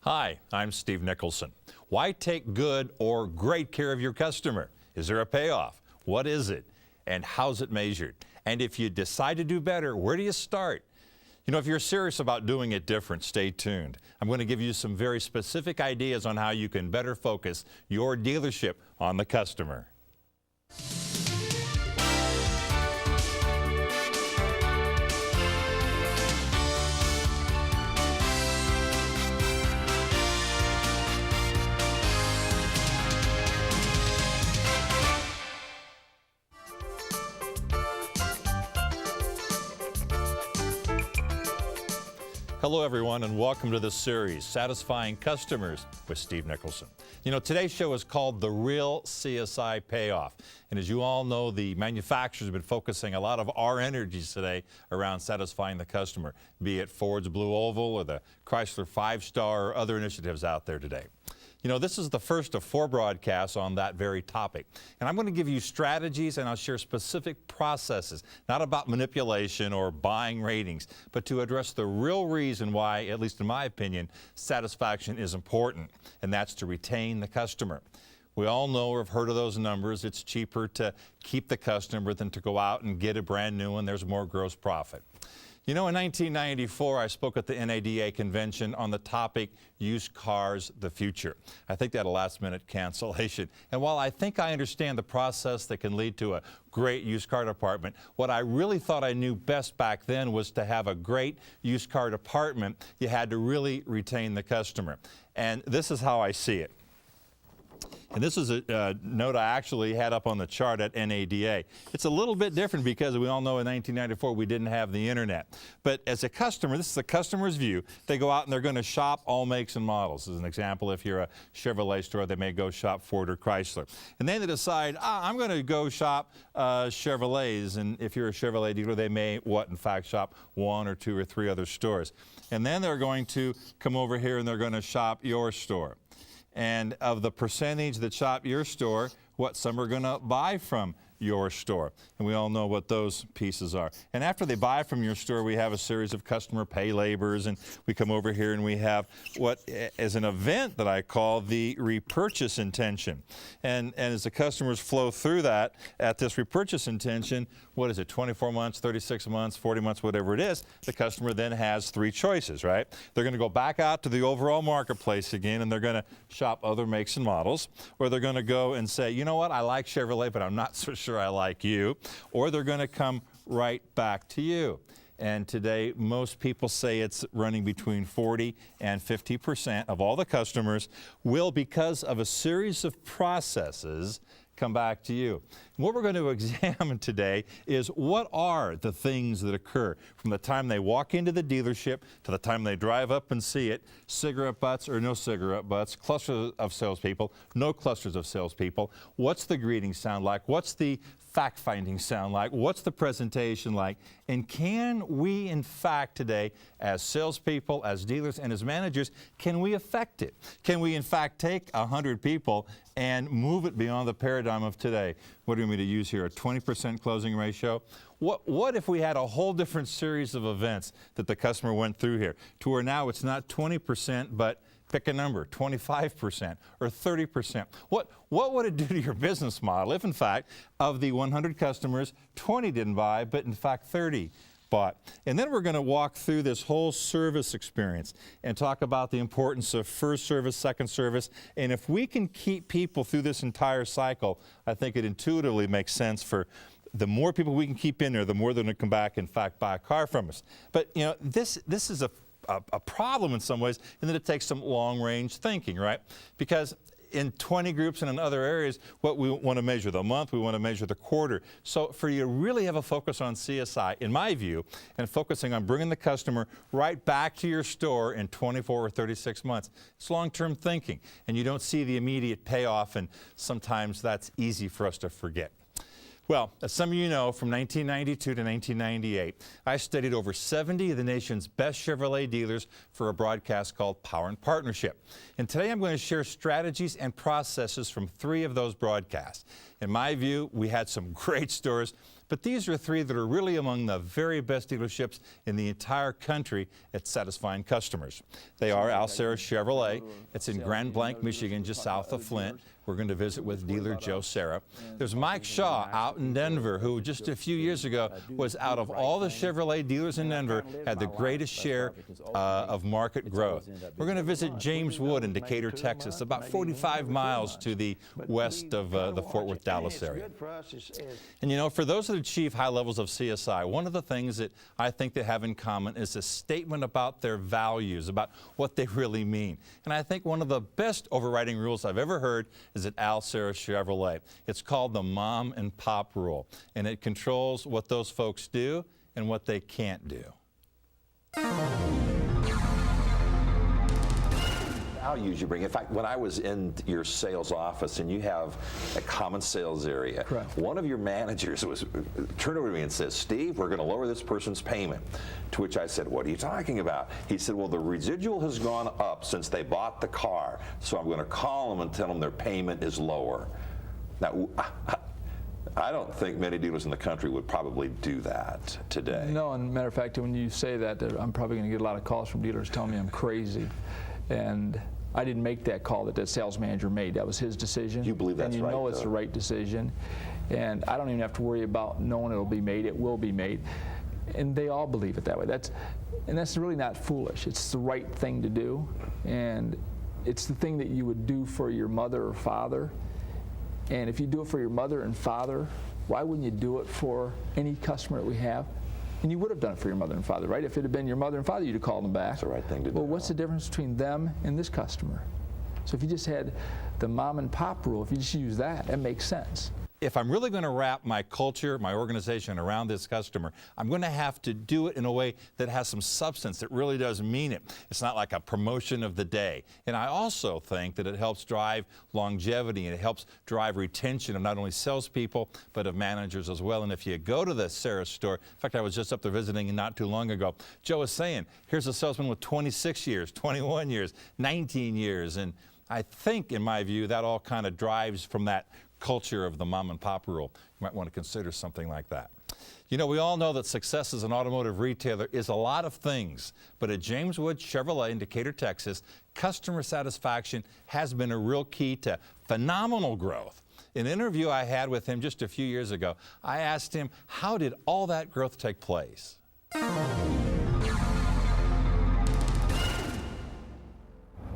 Hi, I'm Steve Nicholson. Why take good or great care of your customer? Is there a payoff? What is it? And how's it measured? And if you decide to do better, where do you start? You know, if you're serious about doing it different, stay tuned. I'm going to give you some very specific ideas on how you can better focus your dealership on the customer. Hello everyone and welcome to this series, Satisfying Customers with Steve Nicholson. You know, today's show is called The Real CSI Payoff. And as you all know, the manufacturers have been focusing a lot of our energies today around satisfying the customer, be it Ford's Blue Oval or the Chrysler 5-Star or other initiatives out there today. You know, this is the first of 4 broadcasts on that very topic. And I'm going to give you strategies and I'll share specific processes, not about manipulation or buying ratings, but to address the real reason why, at least in my opinion, satisfaction is important, and that's to retain the customer. We all know or have heard of those numbers. It's cheaper to keep the customer than to go out and get a brand new one. There's more gross profit. You know, in 1994, I spoke at the NADA convention on the topic, Used Cars, the Future. I think that a last-minute cancellation. And while I think I understand the process that can lead to a great used car department, what I really thought I knew best back then was to have a great used car department, you had to really retain the customer. And this is how I see it. And this is a note I actually had up on the chart at NADA. It's a little bit different because we all know in 1994 we didn't have the internet. But as a customer, this is the customer's view. They go out and they're going to shop all makes and models. As an example, if you're a Chevrolet store, they may go shop Ford or Chrysler. And then they decide, I'm going to go shop Chevrolets. And if you're a Chevrolet dealer, they may, in fact, shop 1 or 2 or 3 other stores. And then they're going to come over here and they're going to shop your store. And of the percentage that shop your store, some are going to buy from your store. And we all know what those pieces are. And after they buy from your store, we have a series of customer pay labors, and we come over here and we have what is an event that I call the repurchase intention. And as the customers flow through that, at this repurchase intention, what is it, 24 months, 36 months, 40 months, whatever it is, the customer then has 3 choices, right? They're going to go back out to the overall marketplace again, and they're going to shop other makes and models, or they're going to go and say, you know what, I like Chevrolet, but I'm not so sure I like you, or they're going to come right back to you. And today, most people say it's running between 40 and 50% of all the customers will, because of a series of processes, come back to you. And what we're going to examine today is what are the things that occur from the time they walk into the dealership to the time they drive up and see it, cigarette butts or no cigarette butts, clusters of salespeople, no clusters of salespeople. What's the greeting sound like? What's the fact-finding sound like? What's the presentation like? And can we, in fact, today, as salespeople, as dealers, and as managers, can we affect it? Can we, in fact, take 100 people and move it beyond the paradigm of today? What do you want me to use here, a 20% closing ratio? What if we had a whole different series of events that the customer went through here, to where now it's not 20%, but pick a number, 25% or 30%. What would it do to your business model if, in fact, of the 100 customers, 20 didn't buy, but in fact 30 bought? And then we're going to walk through this whole service experience and talk about the importance of first service, second service. And if we can keep people through this entire cycle, I think it intuitively makes sense for the more people we can keep in there, the more they're going to come back and, in fact, buy a car from us. But, you know, this is a problem in some ways, in that it takes some long-range thinking, right? Because in 20 groups and in other areas, what we want to measure the month, we want to measure the quarter. So for you to really have a focus on CSI, in my view, and focusing on bringing the customer right back to your store in 24 or 36 months, it's long-term thinking, and you don't see the immediate payoff, and sometimes that's easy for us to forget. Well, as some of you know, from 1992 to 1998, I studied over 70 of the nation's best Chevrolet dealers for a broadcast called Power and Partnership. And today I'm going to share strategies and processes from 3 of those broadcasts. In my view, we had some great stores, But these are three that are really among the very best dealerships in the entire country at satisfying customers. They are Alcera Chevrolet. It's in Grand Blanc, Michigan, just south of Flint. We're going to visit with dealer Joe Serra. There's Mike Shaw out in Denver, who just a few years ago was, out of all the Chevrolet dealers in Denver, had the greatest share of market growth. We're going to visit James Wood in Decatur, Texas, about 45 miles to the west of the Fort Worth, Dallas area. And you know, for those that achieve high levels of CSI, one of the things that I think they have in common is a statement about their values, about what they really mean. And I think one of the best overriding rules I've ever heard is at Alcera Chevrolet. It's called the Mom and Pop Rule, and it controls what those folks do and what they can't do. Values you bring. In fact, when I was in your sales office and you have a common sales area, correct, one of your managers turned over to me and says, "Steve, we're going to lower this person's payment." To which I said, "What are you talking about?" He said, "Well, the residual has gone up since they bought the car, so I'm going to call them and tell them their payment is lower." Now, I don't think many dealers in the country would probably do that today. No, and matter of fact, when you say that, I'm probably going to get a lot of calls from dealers telling me I'm crazy. And I didn't make that call that that sales manager made. That was his decision. You believe that's right? And you know it's the right decision. And I don't even have to worry about knowing it'll be made. It will be made. And they all believe it that way. That's really not foolish. It's the right thing to do. And it's the thing that you would do for your mother or father. And if you do it for your mother and father, why wouldn't you do it for any customer that we have? And you would have done it for your mother and father, right? If it had been your mother and father, you'd have called them back. That's the right thing to do. Well, what's the difference between them and this customer? So if you just had the mom and pop rule, if you just use that, it makes sense. If I'm really going to wrap my culture, my organization around this customer, I'm going to have to do it in a way that has some substance, that really does mean it. It's not like a promotion of the day. And I also think that it helps drive longevity, and it helps drive retention of not only salespeople, but of managers as well. And if you go to the Serra store, in fact, I was just up there visiting not too long ago, Joe was saying, here's a salesman with 26 years, 21 years, 19 years. And I think, in my view, that all kind of drives from that culture of the mom and pop rule. You might want to consider something like that. You know, we all know that success as an automotive retailer is a lot of things, but at James Wood Chevrolet in Decatur, Texas, customer satisfaction has been a real key to phenomenal growth. In an interview I had with him just a few years ago, I asked him, how did all that growth take place?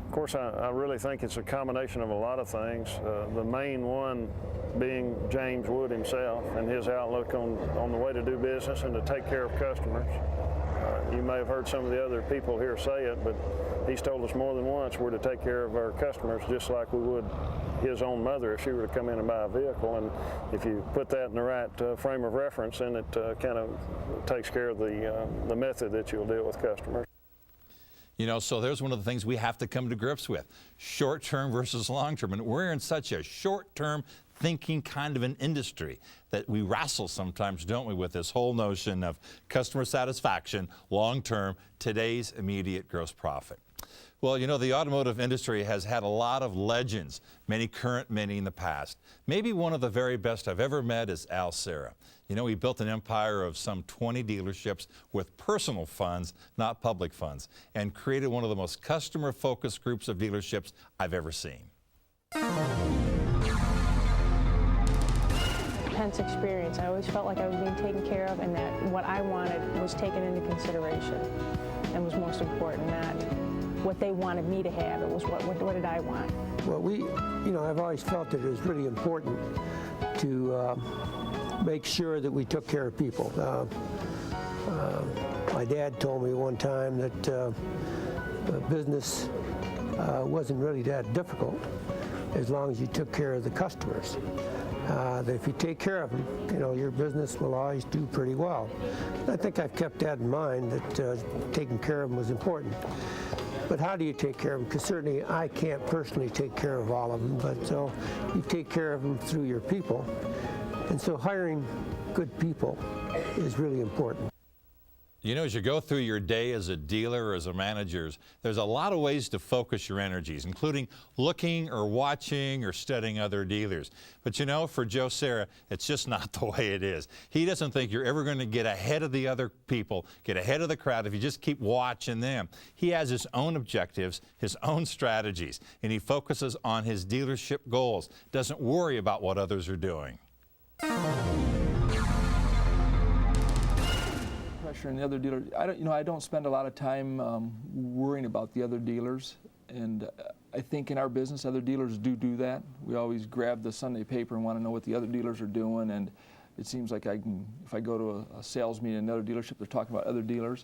Of course, I really think it's a combination of a lot of things. The main one being James Wood himself and his outlook on the way to do business and to take care of customers. You may have heard some of the other people here say it, but he's told us more than once we're to take care of our customers just like we would his own mother if she were to come in and buy a vehicle. And if you put that in the right frame of reference, then it kind of takes care of the method that you'll deal with customers. You know, so there's one of the things we have to come to grips with, short-term versus long-term. And we're in such a short-term thinking kind of an industry that we wrestle sometimes, don't we, with this whole notion of customer satisfaction, long-term, today's immediate gross profit. Well, you know, the automotive industry has had a lot of legends, many current, many in the past. Maybe one of the very best I've ever met is Al Serra. You know, he built an empire of some 20 dealerships with personal funds, not public funds, and created one of the most customer-focused groups of dealerships I've ever seen. Intense experience. I always felt like I was being taken care of, and that what I wanted was taken into consideration and was most important, not what they wanted me to have. It was what did I want. Well, I've always felt that it was really important to make sure that we took care of people. My dad told me one time that business wasn't really that difficult as long as you took care of the customers. That if you take care of them, your business will always do pretty well. I think I've kept that in mind, that taking care of them was important. But how do you take care of them? Because certainly I can't personally take care of all of them, but so you take care of them through your people. And so hiring good people is really important. You know, as you go through your day as a dealer or as a manager, there's a lot of ways to focus your energies, including looking or watching or studying other dealers. But you know, for Joe Serra, it's just not the way it is. He doesn't think you're ever going to get ahead of the other people, get ahead of the crowd if you just keep watching them. He has his own objectives, his own strategies, and he focuses on his dealership goals, doesn't worry about what others are doing. Pressure in the other dealers. I don't spend a lot of time worrying about the other dealers, and I think in our business, other dealers do that. We always grab the Sunday paper and want to know what the other dealers are doing, and it seems like if I go to a sales meeting in another dealership, they're talking about other dealers.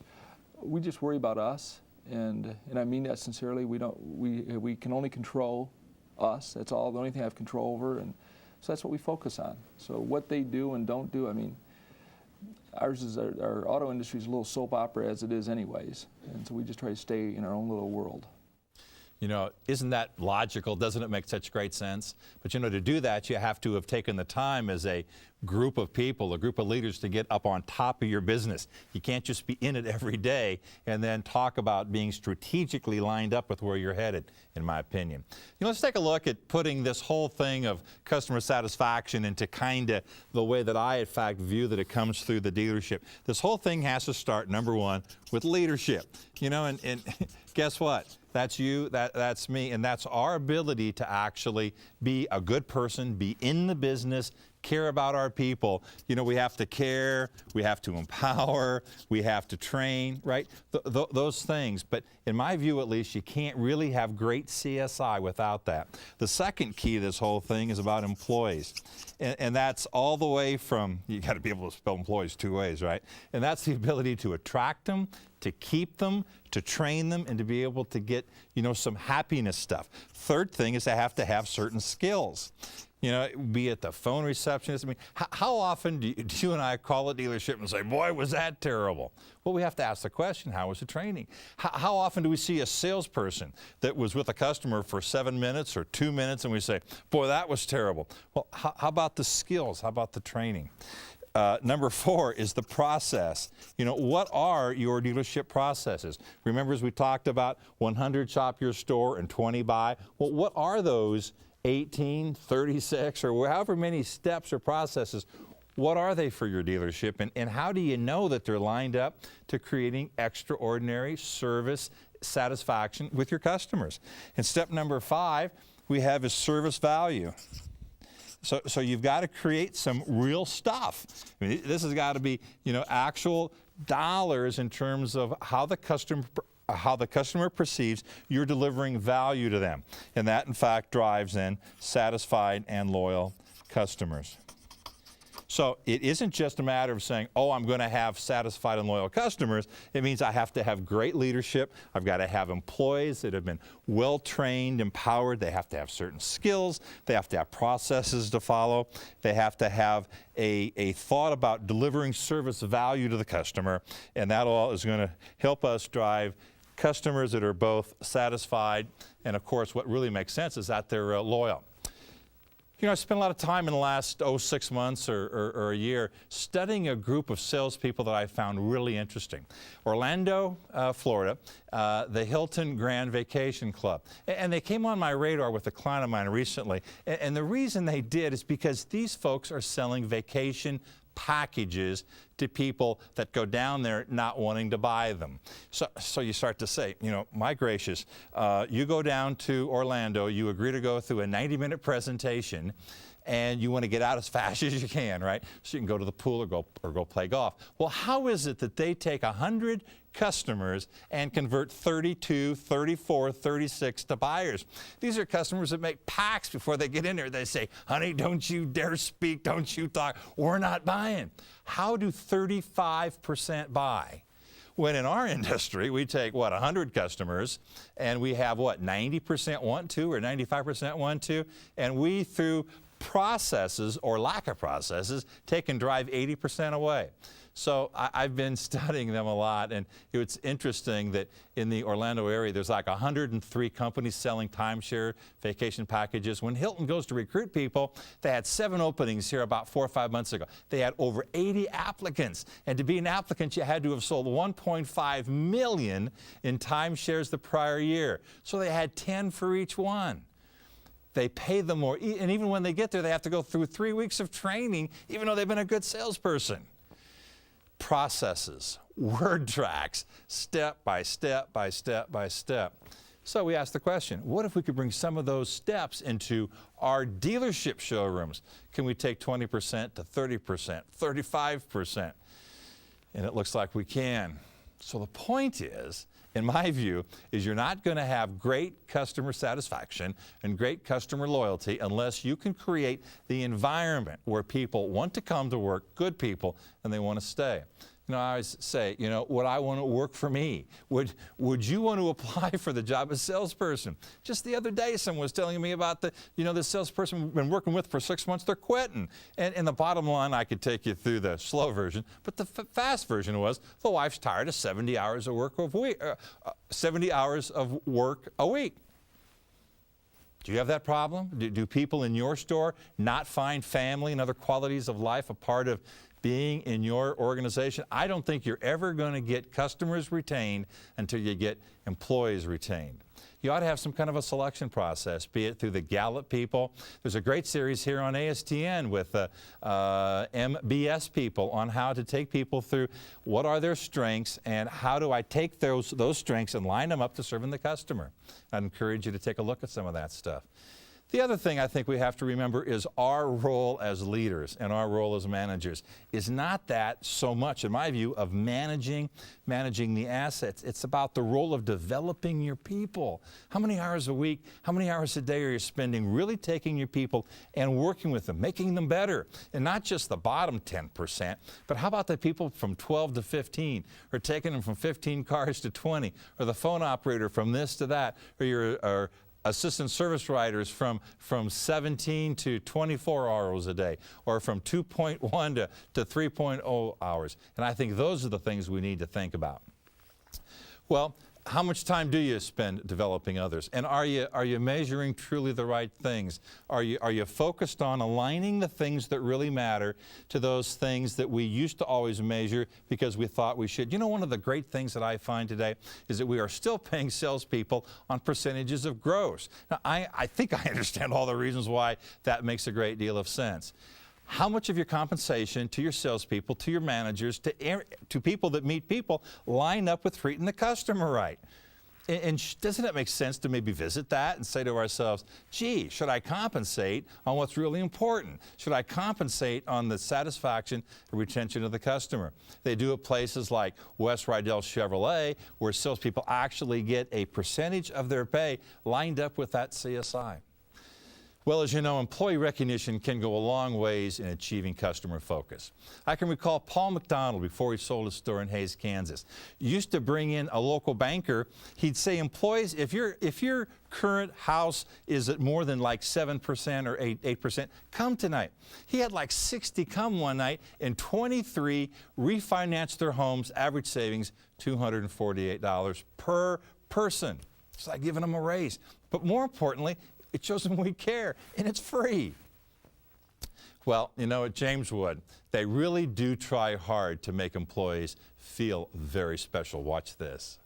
We just worry about us, and I mean that sincerely. We can only control us. That's all. The only thing I have control over, and so that's what we focus on. So what they do and don't do, I mean. Our auto industry is a little soap opera as it is anyways, and so we just try to stay in our own little world. You know, isn't that logical? Doesn't it make such great sense? But you know, to do that, you have to have taken the time as a group of people, a group of leaders, to get up on top of your business. You can't just be in it every day and then talk about being strategically lined up with where you're headed, in my opinion. You know, let's take a look at putting this whole thing of customer satisfaction into kind of the way that I, in fact, view that it comes through the dealership. This whole thing has to start, number one, with leadership. You know, and guess what? That's you, that's me, and that's our ability to actually be a good person, be in the business, care about our people. You know, we have to care, we have to empower, we have to train, right? Those things. But in my view, at least, you can't really have great CSI without that. The second key to this whole thing is about employees. And that's all the way from, you got to be able to spell employees two ways, right? And that's the ability to attract them, to keep them, to train them, and to be able to get, you know, some happiness stuff. Third thing is they have to have certain skills. You know, be it the phone receptionist. I mean, how often do you and I call a dealership and say, boy, was that terrible? Well, we have to ask the question, how was the training? How often do we see a salesperson that was with a customer for 7 minutes or 2 minutes and we say, boy, that was terrible? Well, how about the skills? How about the training? Number 4 is the process. You know, what are your dealership processes? Remember, as we talked about 100 shop your store and 20 buy. Well, what are those 18, 36, or however many steps or processes? What are they for your dealership? And how do you know that they're lined up to creating extraordinary service satisfaction with your customers? And step number 5 we have is service value. So you've got to create some real stuff. I mean, this has got to be, you know, actual dollars in terms of how the customer perceives you're delivering value to them. And that, in fact, drives in satisfied and loyal customers. So it isn't just a matter of saying, oh, I'm going to have satisfied and loyal customers. It means I have to have great leadership. I've got to have employees that have been well-trained, empowered. They have to have certain skills. They have to have processes to follow. They have to have a thought about delivering service value to the customer. And that all is going to help us drive customers that are both satisfied, and of course what really makes sense is that they're loyal. You know, I spent a lot of time in the last 6 months or a year studying a group of salespeople that I found really interesting. Orlando, Florida, the Hilton Grand Vacation Club. And they came on my radar with a client of mine recently. And the reason they did is because these folks are selling vacation packages to people that go down there not wanting to buy them. So you start to say, you know, my gracious, you go down to Orlando, you agree to go through a 90-minute presentation, and you want to get out as fast as you can, right? So you can go to the pool or go play golf. Well, how is it that they take 100 customers and convert 32, 34, 36 to buyers? These are customers that make packs before they get in there. They say, honey, don't you dare speak, don't you talk, we're not buying. How do 35% buy? When in our industry, we take, 100 customers, and we have, 90% want to or 95% want to, and we, through Processes or lack of processes take and drive 80% away. So I've been studying them a lot, and it's interesting that in the Orlando area there's like 103 companies selling timeshare vacation packages. When Hilton goes to recruit people, they had 7 openings here about 4 or 5 months ago. They had over 80 applicants, and to be an applicant you had to have sold 1.5 million in timeshares the prior year. So they had 10 for each one. They pay them more, and even when they get there they have to go through 3 weeks of training even though they've been a good salesperson. Processes, word tracks, step by step by step by step. So we asked the question, what if we could bring some of those steps into our dealership showrooms? Can we take 20% to 30%, 35%? And it looks like we can. So the point is, in my view, is you're not going to have great customer satisfaction and great customer loyalty unless you can create the environment where people want to come to work, good people, and they want to stay. You know, I always say, you know, would I want to work for me? Would you want to apply for the job of salesperson? Just the other day, someone was telling me about the salesperson we've been working with for 6 months, they're quitting. And the bottom line, I could take you through the slow version, but the fast version was the wife's tired of 70 hours of work a week. 70 hours of work a week. Do you have that problem? Do people in your store not find family and other qualities of life a part of being in your organization? I don't think you're ever going to get customers retained until you get employees retained. You ought to have some kind of a selection process, be it through the Gallup people. There's a great series here on ASTN with MBS people on how to take people through what are their strengths and how do I take those strengths and line them up to serving the customer. I'd encourage you to take a look at some of that stuff. The other thing I think we have to remember is our role as leaders and our role as managers is not that so much, in my view, of managing the assets. It's about the role of developing your people. How many hours a week, how many hours a day are you spending really taking your people and working with them, making them better? And not just the bottom 10%, but how about the people from 12 to 15, or taking them from 15 cars to 20, or the phone operator from this to that, or your assistant service writers from 17 to 24 hours a day, or from 2.1 to 3.0 hours. And I think those are the things we need to think about. Well, how much time do you spend developing others? And are you measuring truly the right things? Are you focused on aligning the things that really matter to those things that we used to always measure because we thought we should? You know, one of the great things that I find today is that we are still paying salespeople on percentages of gross. Now, I think I understand all the reasons why that makes a great deal of sense. How much of your compensation to your salespeople, to your managers, to people that meet people, line up with treating the customer right? And doesn't it make sense to maybe visit that and say to ourselves, gee, should I compensate on what's really important? Should I compensate on the satisfaction and retention of the customer? They do at places like West Rydell Chevrolet, where salespeople actually get a percentage of their pay lined up with that CSI. Well, as you know, employee recognition can go a long ways in achieving customer focus. I can recall Paul McDonald, before he sold his store in Hays, Kansas, used to bring in a local banker. He'd say, employees, if your current house is at more than like 7% or 8%, come tonight. He had like 60 come one night, and 23 refinanced their homes, average savings $248 per person. It's like giving them a raise. But more importantly, it shows them we care, and it's free. Well, you know, at James Wood, they really do try hard to make employees feel very special. Watch this.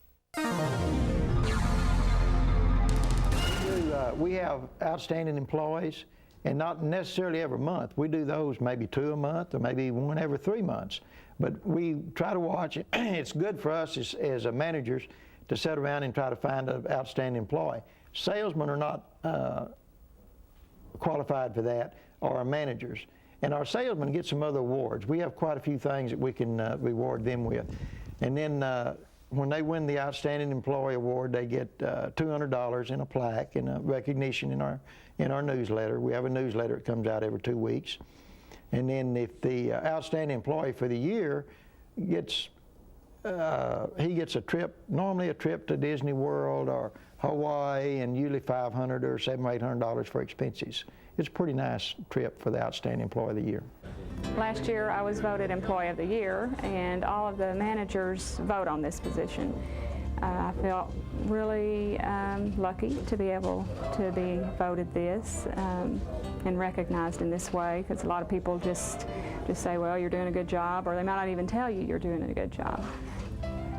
We have outstanding employees, and not necessarily every month. We do those maybe 2 a month or maybe 1 every 3 months. But we try to watch it. It's good for us as managers to sit around and try to find an outstanding employee. Salesmen are not qualified for that, or our managers. And our salesmen get some other awards. We have quite a few things that we can reward them with. And then when they win the Outstanding Employee Award, they get $200 in a plaque and a recognition in our newsletter. We have a newsletter that comes out every 2 weeks. And then if the Outstanding Employee for the year gets, he gets a trip, normally a trip to Disney World or Hawaii, and usually $500 or $700 or $800 for expenses. it's a pretty nice trip for the Outstanding Employee of the Year. Last year I was voted Employee of the Year, and all of the managers vote on this position. I felt really lucky to be able to be voted this and recognized in this way, because a lot of people just say, well, you're doing a good job, or they might not even tell you you're doing a good job.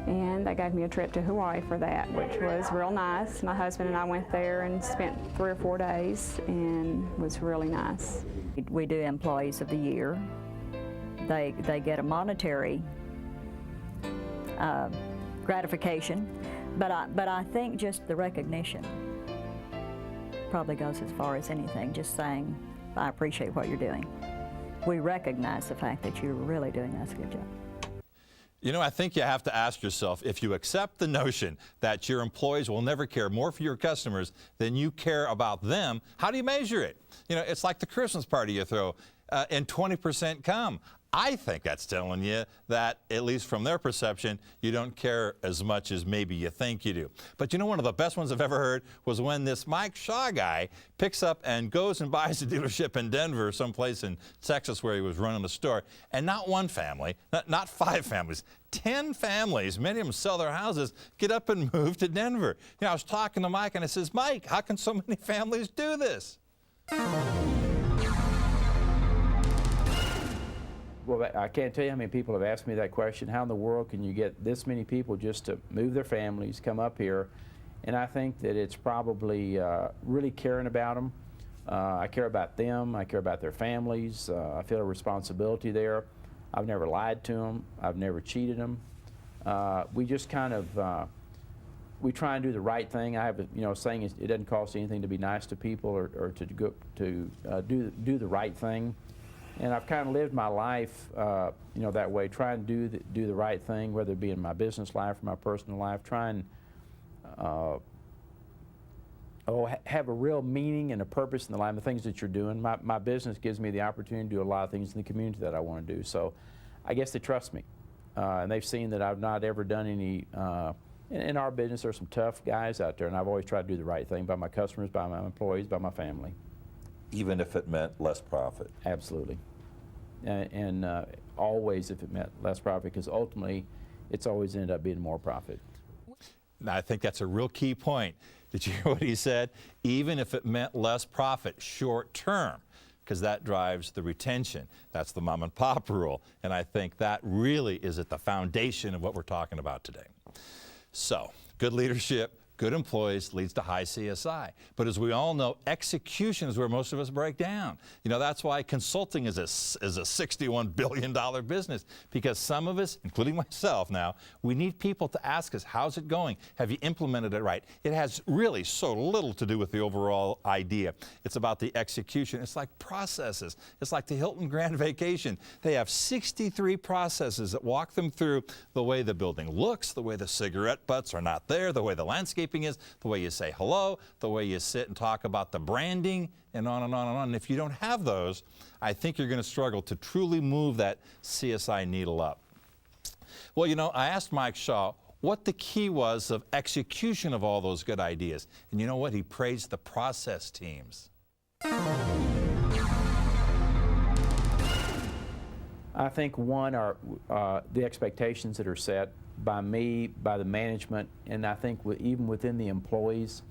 And they gave me a trip to Hawaii for that, which was real nice. My husband and I went there and spent 3 or 4 days, and it was really nice. We do Employees of the Year. They get a monetary gratification, but I think just the recognition probably goes as far as anything, just saying, I appreciate what you're doing. We recognize the fact that you're really doing us a good job. You know, I think you have to ask yourself, if you accept the notion that your employees will never care more for your customers than you care about them, how do you measure it? You know, it's like the Christmas party you throw and 20% come. I think that's telling you that, at least from their perception, you don't care as much as maybe you think you do. But you know, one of the best ones I've ever heard was when this Mike Shaw guy picks up and goes and buys a dealership in Denver, someplace in Texas where he was running the store, and not one family, not 5 families, 10 families, many of them sell their houses, get up and move to Denver. You know, I was talking to Mike and I says, Mike, how can so many families do this? Well, I can't tell you how many people have asked me that question. How in the world can you get this many people just to move their families, come up here? And I think that it's probably really caring about them. I care about them. I care about their families. I feel a responsibility there. I've never lied to them. I've never cheated them. We just kind of, we try and do the right thing. I have a saying, it doesn't cost anything to be nice to people or to go to do the right thing. And I've kind of lived my life, that way, trying to do the right thing, whether it be in my business life or my personal life, try and have a real meaning and a purpose in the life, the things that you're doing. My business gives me the opportunity to do a lot of things in the community that I want to do. So I guess they trust me. And they've seen that I've not ever done any, in our business there's some tough guys out there, and I've always tried to do the right thing by my customers, by my employees, by my family. Even if it meant less profit. Absolutely. And always if it meant less profit, because ultimately it's always ended up being more profit. Now, I think that's a real key point. Did you hear what he said? Even if it meant less profit short term, because that drives the retention. That's the mom and pop rule. And I think that really is at the foundation of what we're talking about today. So, good leadership, good employees leads to high CSI. But as we all know, execution is where most of us break down. You know, that's why consulting is a $61 billion business, because some of us, including myself now, we need people to ask us, how's it going? Have you implemented it right? It has really so little to do with the overall idea. It's about the execution. It's like processes. It's like the Hilton Grand Vacation. They have 63 processes that walk them through the way the building looks, the way the cigarette butts are not there, the way the landscape is, the way you say hello, the way you sit and talk about the branding, and on and on and on. And if you don't have those, I think you're going to struggle to truly move that CSI needle up. Well, you know, I asked Mike Shaw what the key was of execution of all those good ideas. And you know what? He praised the process teams. I think one are the expectations that are set by me, by the management, and I think even within the employees,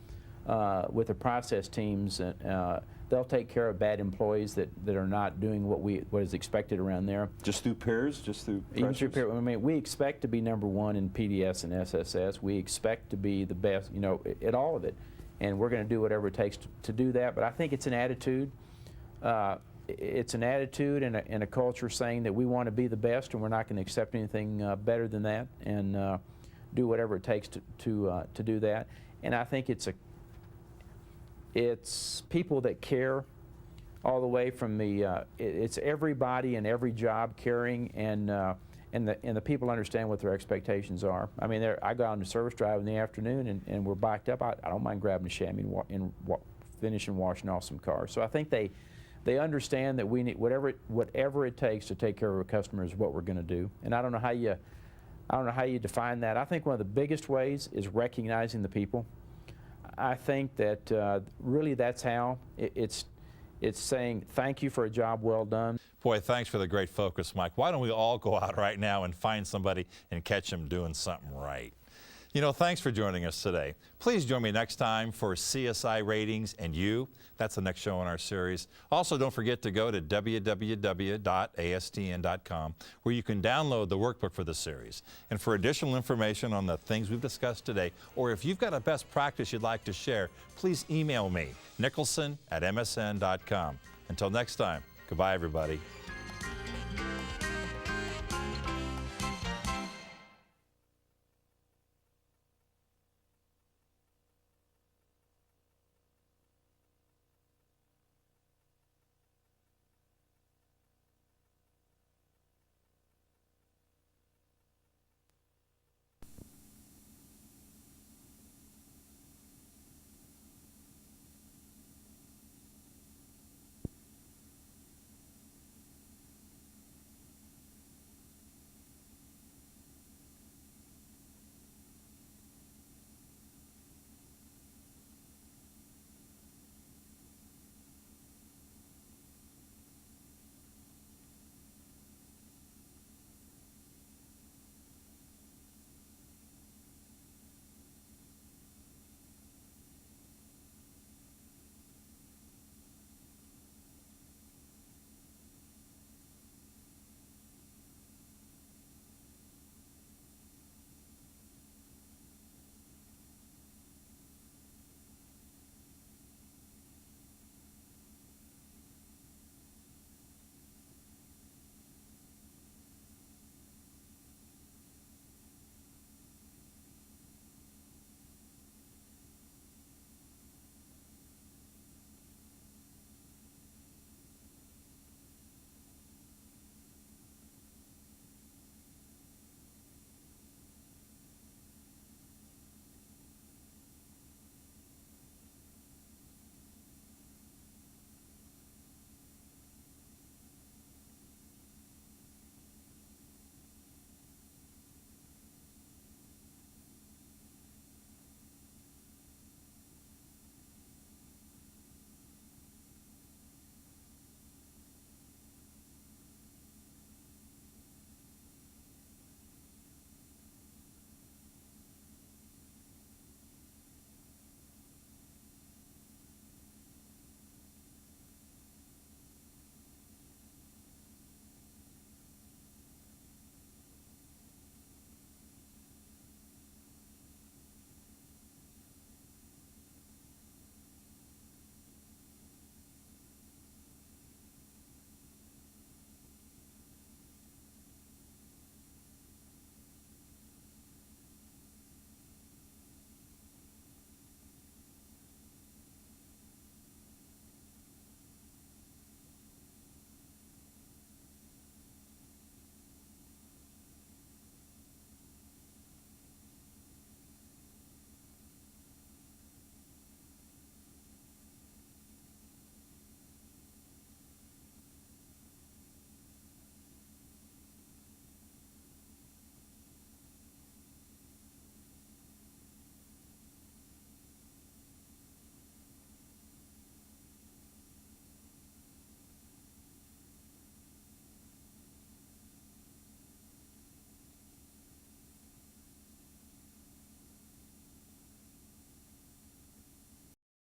with the process teams, they'll take care of bad employees that are not doing what is expected around there. Just through peers? Just through Even through peers. I mean, we expect to be #1 in PDS and SSS. We expect to be the best, at all of it, and we're going to do whatever it takes to do that. But I think it's an attitude. It's an attitude and a culture saying that we want to be the best, and we're not going to accept anything better than that, and do whatever it takes to do that. And I think it's people that care all the way from it's everybody and every job caring, and the people understand what their expectations are. I mean, I go out on the service drive in the afternoon and we're backed up. I don't mind grabbing a chamois and finishing washing off some cars. So I think they understand that we need whatever it takes to take care of a customer is what we're going to do. And I don't know how you define that. I think one of the biggest ways is recognizing the people. I think that really that's how it's It's saying thank you for a job well done. Boy, thanks for the great focus, Mike. Why don't we all go out right now and find somebody and catch them doing something right? You know, thanks for joining us today. Please join me next time for CSI Ratings and You. That's the next show in our series. Also, don't forget to go to www.astn.com where you can download the workbook for the series. And for additional information on the things we've discussed today, or if you've got a best practice you'd like to share, please email me, nicholson@msn.com. Until next time, goodbye, everybody.